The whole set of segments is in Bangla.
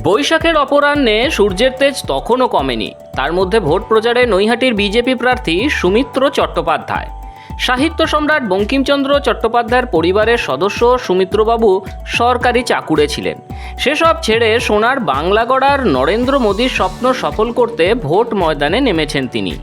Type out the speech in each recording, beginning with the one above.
বৈশাখের অপরাহ্নে সূর্যের তেজ তখনও কমেনি। তার মধ্যে ভোট প্রচারে নৈহাটির বিজেপি প্রার্থী সুমিত্র চট্টোপাধ্যায়। সাহিত্য সম্রাট বঙ্কিমচন্দ্র চট্টোপাধ্যায়ের পরিবারের সদস্য সুমিত্রবাবু সরকারি চাকুরে ছিলেন। সেসব ছেড়ে সোনার বাংলা গড়ার নরেন্দ্র মোদীর স্বপ্ন সফল করতে ভোট ময়দানে নেমেছেন তিনি।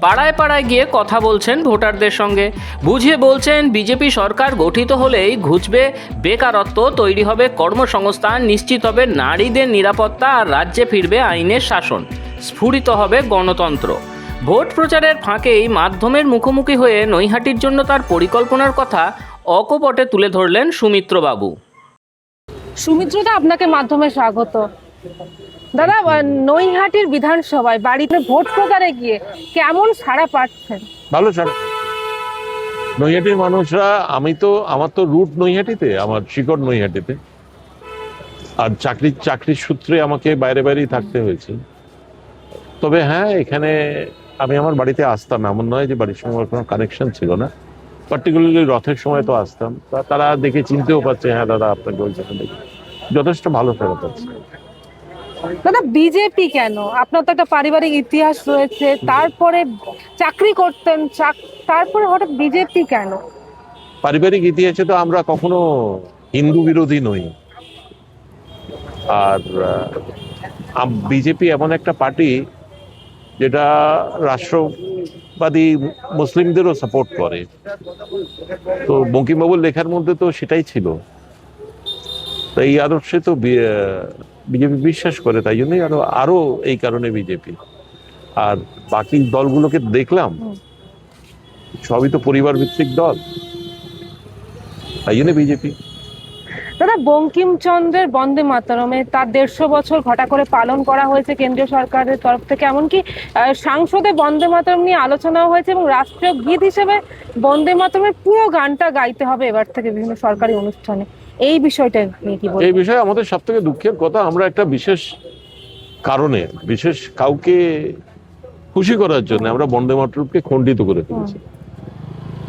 পাড়ায় পাড়ায় গিয়ে কথা বলছেন ভোটারদের সঙ্গে, বুঝিয়ে বলছেন বিজেপি সরকার গঠিত হলেই ঘুচবে বেকারত্ব, তৈরি হবে কর্মসংস্থান, নিশ্চিত হবে নারীদের নিরাপত্তা, আর রাজ্যে ফিরবে আইনের শাসন, স্ফুরিত হবে গণতন্ত্র। ভোট প্রচারের ফাঁকেই মাধ্যমের মুখোমুখি হয়ে নৈহাটির জন্য তার পরিকল্পনার কথা অকপটে তুলে ধরলেন সুমিত্রবাবু। সুমিত্রদা, আপনাকে মাধ্যমে স্বাগত। দাদা, নৈহাটির বিধানসভায় বাড়িতে ভোট প্রচারে গিয়ে কেমন সাড়া পাচ্ছেন? ভালো সাড়া। নৈহাটির মানুষরা, আমার তো রুট নৈহাটিতে, আমার শিকড় নৈহাটিতে, আর চাকরির সূত্রে আমাকে বাইরেই থাকতে হয়েছে। তবে হ্যাঁ, এখানে আমি আমার বাড়িতে আসতাম, এমন নয় যে বাড়ির সঙ্গে আমার কোনো কানেকশন ছিল না। পার্টিকুলারলি রথের সময় তো আসতাম, তারা দেখে চিনতেও পারছে, হ্যাঁ দাদা আপনাকে ওই জায়গা দেখে যথেষ্ট ভালো ফেরত পাচ্ছে। দাদা, বিজেপি কেন? আপনার তো একটা পারিবারিক ইতিহাস রয়েছে, তারপরে চাকরি করতেন, তারপরে হঠাৎ বিজেপি কেন? পারিবারিক ইতিহাসে তো আমরা কখনো হিন্দু বিরোধী নই, আর বিজেপি এমন একটা পার্টি যেটা রাষ্ট্রবাদী মুসলিমদেরও সাপোর্ট করে। তো বঙ্কিমবাবুর লেখার মধ্যে তো সেটাই ছিল। তো এই আদর্শে তো বিজেপি বিশ্বাস করে, তাই জন্যই আরো এই কারণে বিজেপি। আর বাকি দলগুলোকে দেখলাম, সবই তো পরিবার ভিত্তিক দল, তাই জন্য বিজেপি। দাদা, বঙ্কিমচন্দ্রের বন্দে মাতরমে তার 150 বছর ঘটা করে পালন করা হয়েছে কেন্দ্রীয় সরকারের তরফ থেকে, এমনকি সংসদে বন্দে মাতরম নিয়ে আলোচনাও হয়েছে এবং রাষ্ট্রীয় গীত হিসেবে বন্দে মাতরমের পুরো গানটা গাইতে হবে এবার থেকে বিভিন্ন সরকারি অনুষ্ঠানে। এই বিষয়টা নিয়ে কি বলবেন? এই বিষয়ে আমাদের সব থেকে দুঃখের কথা, আমরা একটা বিশেষ কারণে, বিশেষ কাউকে খুশি করার জন্য আমরা বন্দে মাতরমকে খণ্ডিত করে ফেলেছি।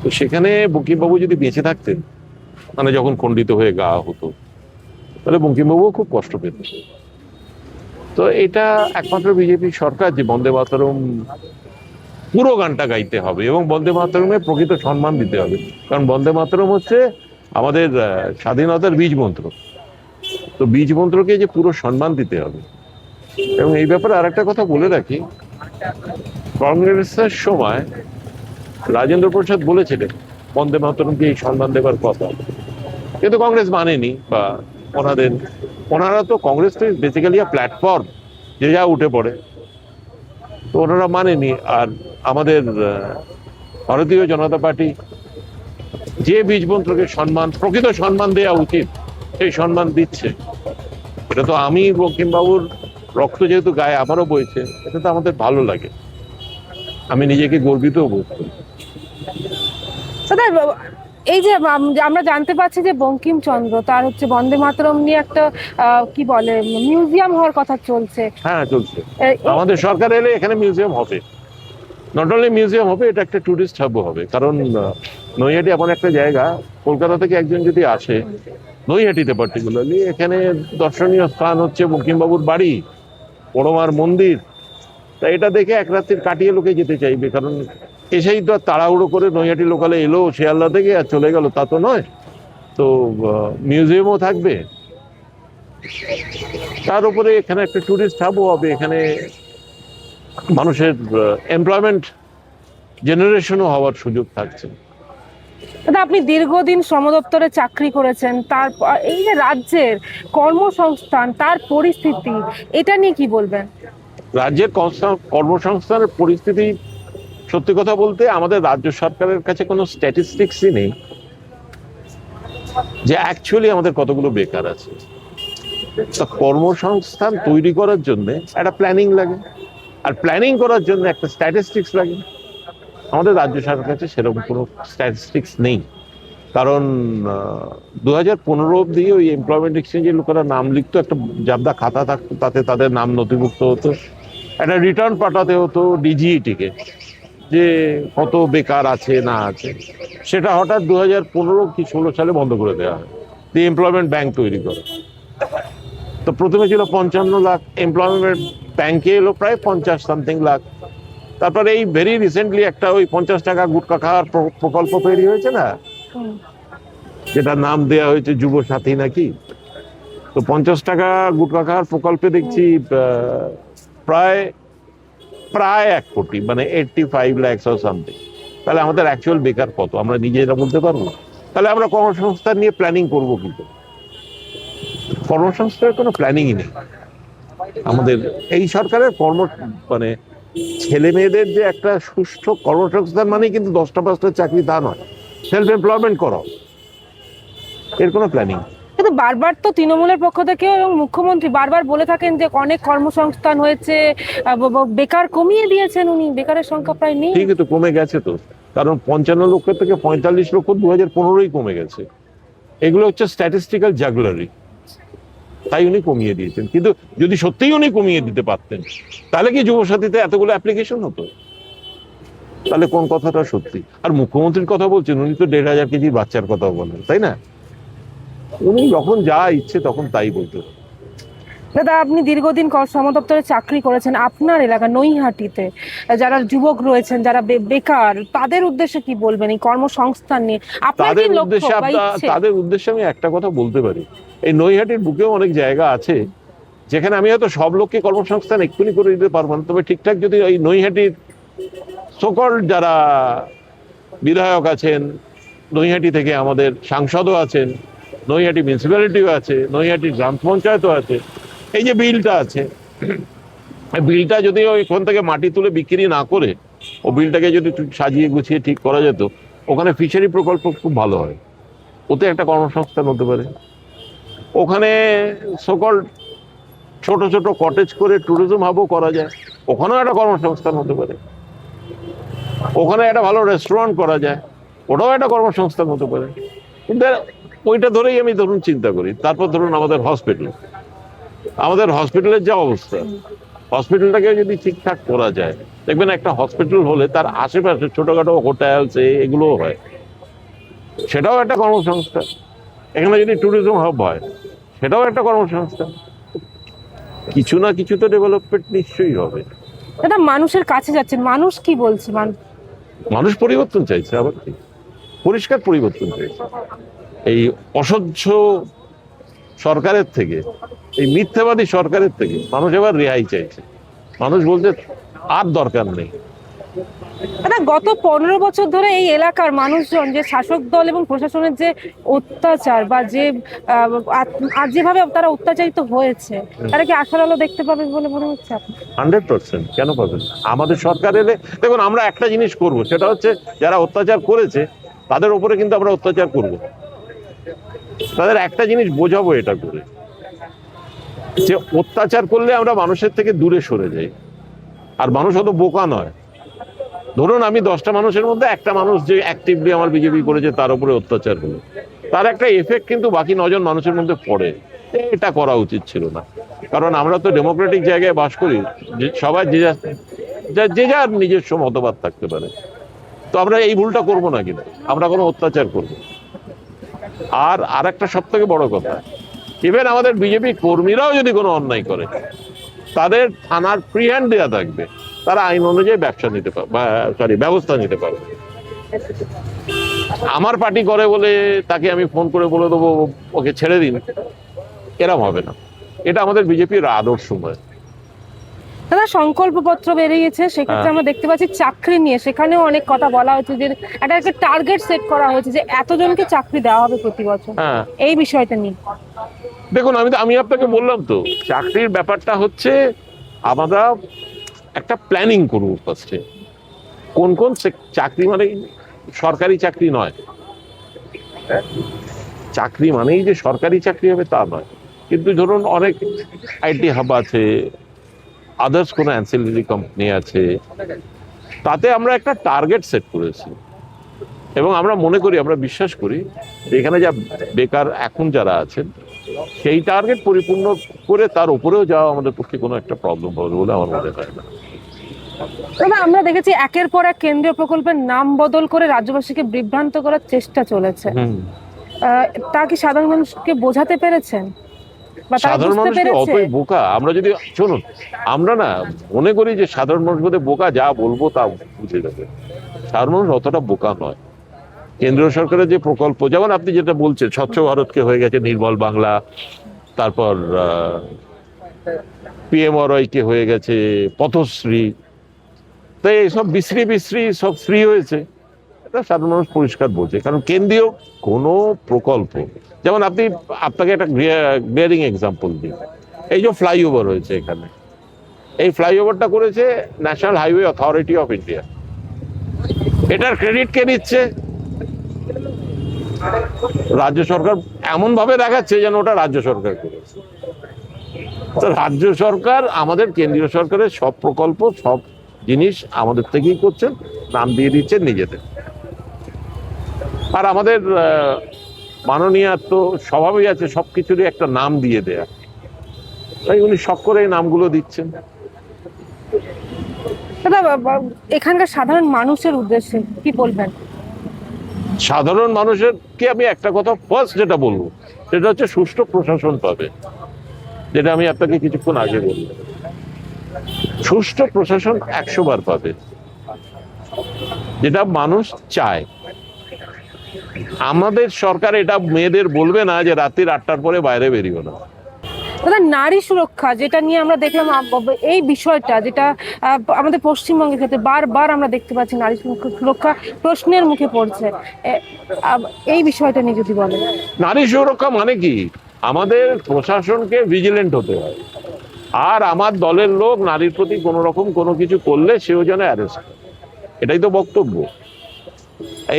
তো সেখানে বঙ্কিমবাবু যদি বেঁচে থাকতেন, মানে যখন খণ্ডিত হয়ে গাওয়া হতো, তাহলে বঙ্কিমবাবুও খুব কষ্ট পেতেন। তো এটা একমাত্র বিজেপি সরকার যে বন্দে মাতরম পুরো গানটা গাইতে হবে এবং বন্দে মাতরমে প্রকৃত সম্মান দিতে হবে, কারণ বন্দে মাতরম হচ্ছে আমাদের স্বাধীনতার বীজ মন্ত্র। তো বীজ মন্ত্রকে যে পুরো সম্মান দিতে হবে। এবং এই ব্যাপারে আর একটা কথা বলে রাখি, কংগ্রেসের সময় রাজেন্দ্র প্রসাদ বলেছিলেন বন্দে মাতরমকে এই সম্মান দেবার কথা, কিন্তু কংগ্রেস মানেনি, বা ওনারা তো কংগ্রেস তো বেসিক্যালি প্ল্যাটফর্ম, যে যা উঠে পড়ে, তো ওনারা মানেনি। আর আমাদের ভারতীয় জনতা পার্টি যে বীজমন্ত্রকে প্রকৃত সম্মান দেওয়া উচিত, সেই সম্মান দিচ্ছে। এটা তো আমি বঙ্কিমবাবুর রক্ত যেহেতু গায়ে আমারও বইছে, এটা তো আমাদের ভালো লাগে, আমি নিজেকে গর্বিত বোধ করি। এই যে আমরা জানতে পারছি যে বঙ্কিমচন্দ্র তার হচ্ছে বন্দে মাতরম নিয়ে একটা কি বলে মিউজিয়াম হওয়ার কথা চলছে। হ্যাঁ, চলছে। আমাদের সরকার এলে এখানে মিউজিয়াম হবে, নট অনলি মিউজিয়াম হবে, এটা একটা টুরিস্ট হাবও হবে। কারণ নৈহাটি এমন একটা জায়গা, কলকাতা থেকে একজন যদি আসে নৈহাটিতে পার্টিকুলারলি, এখানে দর্শনীয় স্থান হচ্ছে বঙ্কিমবাবুর বাড়ি, বড়মার মন্দির। তা এটা দেখে এক রাত্রির কাটিয়ে লোকে যেতে চাইবে, কারণ এসেই তো আর তাড়াহুড়ো করে নৈহাটি লোকালে এলো শিয়ালদা থেকে আর চলে গেল, তা তো নয়। তো মিউজিয়ামও থাকবে, তার উপরে এখানে একটা টুরিস্ট হাবও হবে, এখানে মানুষের এমপ্লয়মেন্ট জেনারেশনও হওয়ার সুযোগ থাকছে। দাদা, আপনি দীর্ঘদিন শ্রম দপ্তরে চাকরি করেছেন, তারপর এই যে রাজ্যের কর্মসংস্থান তার পরিস্থিতি, এটা নিয়ে কি বলবেন? রাজ্যের কর্মসংস্থানের পরিস্থিতি, সত্যি কথা বলতে আমাদের রাজ্য সরকারের কাছে কোনো স্ট্যাটিস্টিক্সই নেই যে অ্যাকচুয়ালি আমাদের কতগুলো বেকার আছে। তা কর্মসংস্থান তৈরি করার জন্য একটা প্ল্যানিং লাগে, আর প্ল্যানিং করার জন্য একটা স্ট্যাটিস্টিক্স লাগে। আমাদের রাজ্য সরকারের কাছে সেরকম কোনো স্ট্যাটিস্টিক্স নেই, কারণ 2015 অব্দি ওই এমপ্লয়মেন্ট এক্সচেঞ্জের লোকেরা নাম লিখতো, একটা জাবদা খাতা থাকতো, তাতে তাদের নাম নথিভুক্ত হতো, একটা রিটার্ন পাঠাতে হতো ডিজিইটিকে যে কত বেকার আছে না আছে। সেটা হঠাৎ 2015 কি 16 সালে বন্ধ করে দেওয়া হয়, দি এমপ্লয়মেন্ট ব্যাংক তৈরি করে। তো প্রথমে ছিল 55 লাখ, এমপ্লয়মেন্ট ব্যাংকে এলো প্রায় 50 সামথিং লাখ। তারপরে এই ভেরি রিসেন্টলি একটা ওই 50 টাকা গুটকা খাওয়ার প্রকল্প তৈরি হয়েছে না, যেটা নাম দেওয়া হয়েছে যুব সাথী নাকি। তো 50 টাকা গুটকা খাওয়ার প্রকল্পে দেখছি প্রায় প্রায় 1 কোটি, মানে 85 লাখ সামথিং। তাহলে আমাদের অ্যাকচুয়াল বেকার কত আমরা নিজেরা বলতে পারবো? তাহলে আমরা কর্মসংস্থান নিয়ে প্ল্যানিং করবো কিন্তু কর্মসংস্থানের কোনো প্ল্যানিংই নেই আমাদের এই সরকারের। মানে ছেলে মেয়েদের যে একটা সুষ্ঠু কর্মসংস্থান মানে কিন্তু 10টা 5টা চাকরি তা নয়, সেলফ এমপ্লয়মেন্ট করো, এর কোনো প্ল্যানিং। কিন্তু বারবার তো তৃণমূলের পক্ষ থেকে এবং মুখ্যমন্ত্রী বারবার বলে থাকেন যে অনেক কর্মসংস্থান হয়েছে, বেকার কমিয়ে দিয়েছেন উনি, বেকারের সংখ্যা প্রায় নেই। ঠিকই তো, কমে গেছে তো, কারণ 55 লক্ষ থেকে 45 লক্ষ 2015-ই কমে গেছে। এগুলো হচ্ছে স্ট্যাটিস্টিক্যাল জাগলারি, তাই উনি কমিয়ে দিয়েছেন। কিন্তু যদি সত্যিই উনি কমিয়ে দিতে পারতেন তাহলে কি যুবসাথীতে এতগুলো অ্যাপ্লিকেশন হতো? তাহলে কোন কথাটা সত্যি? আর মুখ্যমন্ত্রীর কথা বলছেন, উনি তো 1,500 কেজির বাচ্চার কথাও বলেন, তাই না? উনি যখন যা ইচ্ছে তখন তাই বলতে। দাদা, আপনি দীর্ঘদিন শ্রম দপ্তরে চাকরি করেছেন, আপনার এলাকা নৈহাটিতে যারা যুবক রয়েছেন, যারা বেকার, তাদের উদ্দেশ্যে কি বলবেন এই কর্মসংস্থান নিয়ে? আপনার কি লক্ষ্য বা ইচ্ছে? তাদের উদ্দেশ্যে আমি একটা কথা বলতে পারি, এই নৈহাটির বুকেও অনেক জায়গা আছে যেখানে আমি হয়তো সব লোককে কর্মসংস্থান এক্ষুনি করে দিতে পারবো না, তবে ঠিকঠাক যদি এই নৈহাটির সকল যারা বিধায়ক আছেন, নৈহাটি থেকে আমাদের সাংসদও আছেন, নৈহাটি মিউনিসিপ্যালিটিও আছে, নৈহাটি গ্রাম পঞ্চায়েতও আছে, এই যে বিলটা আছে, বিলটা যদি ওইখান থেকে মাটি তুলে বিক্রি না করে ও বিলটাকে যদি সাজিয়ে গুছিয়ে ঠিক করা যেত, ওখানে ফিশারি প্রকল্প খুব ভালো হয়, ওতে একটা কর্মসংস্থান হতে পারে। ওখানে সকল ছোট ছোট কটেজ করে ট্যুরিজম হাবও করা যায়, ওখানেও একটা কর্মসংস্থান হতে পারে। ওখানে একটা ভালো রেস্টুরেন্ট করা যায়, ওটাও একটা কর্মসংস্থান হতে পারে। কিন্তু ওইটা ধরেই আমি ধরুন চিন্তা করি। তারপর ধরুন আমাদের হসপিটালের যা অবস্থা, হসপিটালটাকে যদি ঠিকঠাক করা যায়, দেখবেন একটা হসপিটাল হলে তার আশেপাশে ছোটখাটো হোটেলস এগুলোও হয়, সেটাও একটা কর্মসংস্থান। এখানে যদি ট্যুরিজম হাব হয়, সেটাও একটা কর্মসংস্থান। কিছু না কিছু তো ডেভেলপমেন্ট নিশ্চয়ই হবে। দাদা, মানুষের কাছে যাচ্ছেন, মানুষ কি বলছে? মানুষ পরিবর্তন চাইছে, আবার কি পরিষ্কার পরিবর্তন চাইছে। এই অসহ্য সরকারের থেকে, এই মিথ্যাবাদী সরকারের থেকে মানুষ এবার রেহাই চাইছে। মানুষ বলছে আর দরকার নেই। দাদা, গত 15 বছর ধরে এই এলাকার মানুষজন যে শাসক দল এবং প্রশাসনের যে অত্যাচার বা যে আর যেভাবে তারা অত্যাচারিত হয়েছে, তারা কি আশার আলো দেখতে পাবে বলে মনে হচ্ছে আপনার? 100% কেন পাবেন? আমাদের সরকার এলে দেখুন আমরা একটা জিনিস করব, সেটা হচ্ছে যারা অত্যাচার করেছে তাদের উপরে কিন্তু আমরা অত্যাচার করব, তাদের একটা জিনিস বোঝাবো এটা করে যে অত্যাচার করলে আমরা মানুষের থেকে দূরে সরে যাই। আর মানুষ অত বোকা নয়। ধরুন আমি 10টা মানুষের মধ্যে একটা মানুষ যে অ্যাক্টিভলি আমার বিজেপি করেছে, তার উপরে অত্যাচার হলো, তার একটা এফেক্ট কিন্তু বাকি 9 জন মানুষের মধ্যে পড়ে। এটা করা উচিত ছিল না, কারণ আমরা তো ডেমোক্রেটিক জায়গায় বাস করি, সবাই যে যার নিজস্ব মতবাদ থাকতে পারে। তো আমরা এই ভুলটা করবো না, কিন্তু আমরা কোনো অত্যাচার করবো। আর একটা সব থেকে বড় কথা, ইভেন আমাদের বিজেপি কর্মীরাও যদি কোনো অন্যায় করে, তাদের থানার ফ্রি হ্যান্ড দেওয়া থাকবে, তারা আইন অনুযায়ী ব্যবস্থা নিতে পারবে। আমার পার্টি করে বলে তাকে আমি ফোন করে বলে দেবো ওকে ছেড়ে দিন, এরম হবে না। এটা আমাদের বিজেপির আদর্শ নয়। দাদা, সংকল্পপত্র বেরিয়েছে, সেক্ষেত্রে আমরা দেখতে পাচ্ছি চাকরি নিয়ে সেখানেও অনেক কথা বলা হচ্ছে যে একটা টার্গেট সেট করা হয়েছে যে এতজনকে চাকরি দেওয়া হবে প্রতি বছর। এই বিষয়টা নিয়ে দেখুন, আমি আপনাকে বললাম তো, চাকরির ব্যাপারটা হচ্ছে আমরা একটা প্ল্যানিং করবো ফার্স্টে। কোন কোন চাকরি, মানে সরকারি চাকরি নয়, চাকরি মানেই যে সরকারি চাকরি হবে তা নয়, কিন্তু ধরুন অনেক আইটি হাব আছে, আদার্স কোনো অ্যান্সিলারি কোম্পানি আছে, তাতে আমরা একটা টার্গেট সেট করেছি এবং আমরা মনে করি, আমরা বিশ্বাস করি এখানে যা বেকার এখন যারা আছেন সেই টার্গেট পরিপূর্ণ করে তার উপরেও যাওয়া আমাদের পক্ষে কোনো একটা প্রবলেম হবে বলে আমার মনে হয় না। দাদা, আমরা দেখেছি একের পর এক কেন্দ্রীয় প্রকল্পের নাম বদল করে রাজ্যবাসীকে বিভ্রান্ত করার চেষ্টা চলেছে, তা কি সাধারণ মানুষকে বোঝাতে পেরেছেন? বা তারা সাধারণ বুঝতে মানুষ কি পেরেছে? অতই বোকা? আমরা যদি শুনুন, আমরা না মনে করি যে সাধারণ মানুষ বোধহয় বোকা, যা বলবো তা বুঝে যাবে। সাধারণ মানুষ অতটা বোকা নয়। কেন্দ্রীয় সরকারের যে প্রকল্প, যেমন আপনি যেটা বলছেন, স্বচ্ছ ভারতকে হয়ে গেছে নির্মল বাংলা, তারপর PMRY কে হয়ে গেছে পথশ্রী, তাই এইসব বিশ্রী বিশ্রী সব শ্রী হয়েছে, এটা সাধারণ মানুষ পরিষ্কার বলছে। কারণ কেন্দ্রীয় কোনো প্রকল্প, যেমন আপনাকে একটা গ্লেয়ারিং এক্সাম্পল দিই, এই যে ফ্লাইওভার হয়েছে এখানে, এই ফ্লাইওভারটা করেছে national highway authority of India. এটার ক্রেডিট কে নিচ্ছে? রাজ্য সরকার। এমন ভাবে দেখাচ্ছে যেন ওটা রাজ্য সরকার করেছে। তো রাজ্য সরকার আমাদের কেন্দ্রীয় সরকারের সব প্রকল্প, সব জিনিস আমাদের থেকেই করছেন, নাম দিয়ে দিচ্ছেন নিজেদের। আর আমাদের মাননীয় তো স্বভাবই আছে সবকিছুরই একটা নাম দিয়ে দেয়া, তাই উনি শখ করে এই নামগুলো দিচ্ছেন। দাদা, এখানকার সাধারণ মানুষের উদ্দেশ্যে কি বলবেন? সাধারণ মানুষের কি আমি একটা কথা ফার্স্ট যেটা বলবো, সেটা হচ্ছে সুষ্ঠু প্রশাসন পাবে, যেটা আমি আপনাকে কিছুক্ষণ আগে বললাম। সুষ্ঠু প্রশাসন 100 বার পাবে, যেটা মানুষ চায়। আমাদের সরকার এটা মেয়েদের বলবে না যে রাত্রির 8টার পরে বাইরে বেরিও না। দাদা, নারী সুরক্ষা যেটা নিয়ে আমরা দেখলাম, এই বিষয়টা যেটা আমাদের পশ্চিমবঙ্গের ক্ষেত্রে বারবার আমরা দেখতে পাচ্ছি, নারী সুরক্ষা প্রশ্নের মুখে পড়ছে। এই বিষয়টা নিয়ে যদি বলেন। নারী সুরক্ষা মানে কি? আমাদের প্রশাসনকে ভিজিলেন্ট হতে হয়, আর আমার দলের লোক নারীর প্রতি কোনো রকম কোনো কিছু করলে সেও যেন অ্যারেস্ট, এটাই তো বক্তব্য।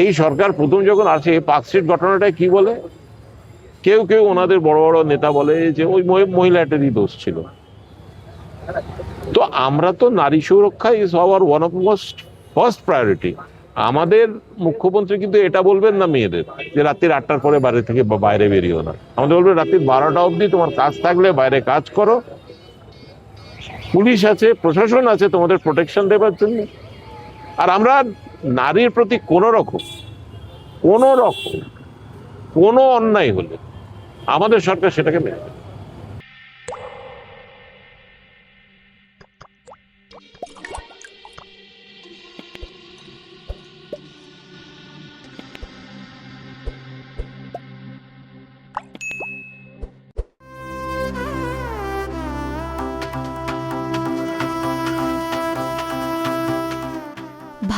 এই সরকার প্রথম যখন আসে, পার্কস্ট্রিট ঘটনাটায় কি বলে, কেউ কেউ ওনাদের বড় বড় নেতা বলে যে ওই মহিলাটারই দোষ ছিল। তো আমরা তো নারী সুরক্ষা is our one of most first priority. আমাদের মুখ্যমন্ত্রী কিন্তু এটা বলবেন না মেয়েদের যে রাত্রির 8টার পরে বাড়ি থেকে বাইরে বেরিও না। আমাদের বলবে রাত্রি 12টা অবধি তোমার কাজ থাকলে বাইরে কাজ করো, পুলিশ আছে, প্রশাসন আছে তোমাদের প্রোটেকশন দেবার জন্য। আর আমরা নারীর প্রতি কোনো রকম কোনো অন্যায় হলে আমাদের সরকার সেটাকে মেনে নেবে।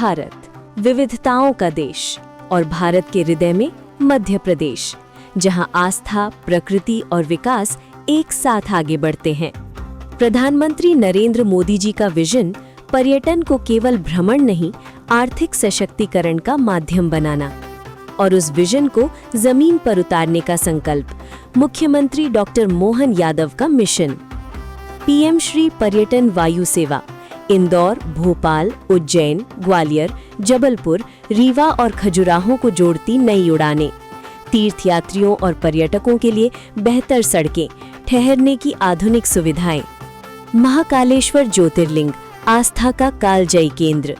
भारत विविधताओं का देश और भारत के हृदय में मध्य प्रदेश, जहां आस्था, प्रकृति और विकास एक साथ आगे बढ़ते हैं। प्रधानमंत्री नरेंद्र मोदी जी का विजन पर्यटन को केवल भ्रमण नहीं, आर्थिक सशक्तिकरण का माध्यम बनाना, और उस विजन को जमीन पर उतारने का संकल्प मुख्यमंत्री डॉक्टर मोहन यादव का मिशन। पीएम श्री पर्यटन वायु सेवा इंदौर, भोपाल, उज्जैन, ग्वालियर, जबलपुर, रीवा और खजुराहो को जोड़ती नई उड़ानें, तीर्थयात्रियों और पर्यटकों के लिए बेहतर सड़कें, ठहरने की आधुनिक सुविधाएं, महाकालेश्वर ज्योतिर्लिंग आस्था का कालजयी केंद्र,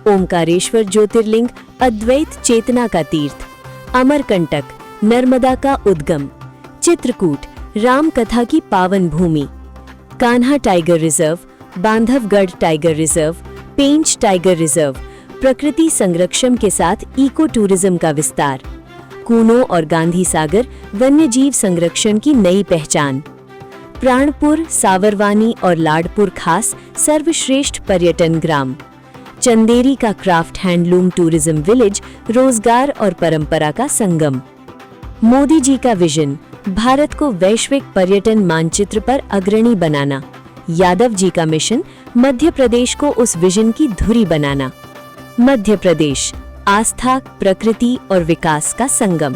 ओमकारेश्वर ज्योतिर्लिंग अद्वैत चेतना का तीर्थ, अमरकंटक नर्मदा का उद्गम, चित्रकूट राम कथा की पावन भूमि, Kanha tiger reserve, Bandhavgarh tiger reserve, Pench tiger reserve, प्रकृति संरक्षण के साथ इको टूरिज्म का विस्तार, कूनो और गांधी सागर वन्यजीव संरक्षण की नई पहचान, प्राणपुर, सावरवानी और लाडपुर खास सर्वश्रेष्ठ पर्यटन ग्राम, चंदेरी का क्राफ्ट हैंडलूम टूरिज्म विलेज रोजगार और परंपरा का संगम। मोदी जी का विजन भारत को वैश्विक पर्यटन मानचित्र पर अग्रणी बनाना, यादव जी का मिशन मध्य प्रदेश को उस विजन की धुरी बनाना। मध्य प्रदेश आस्था, प्रकृति और विकास का संगम।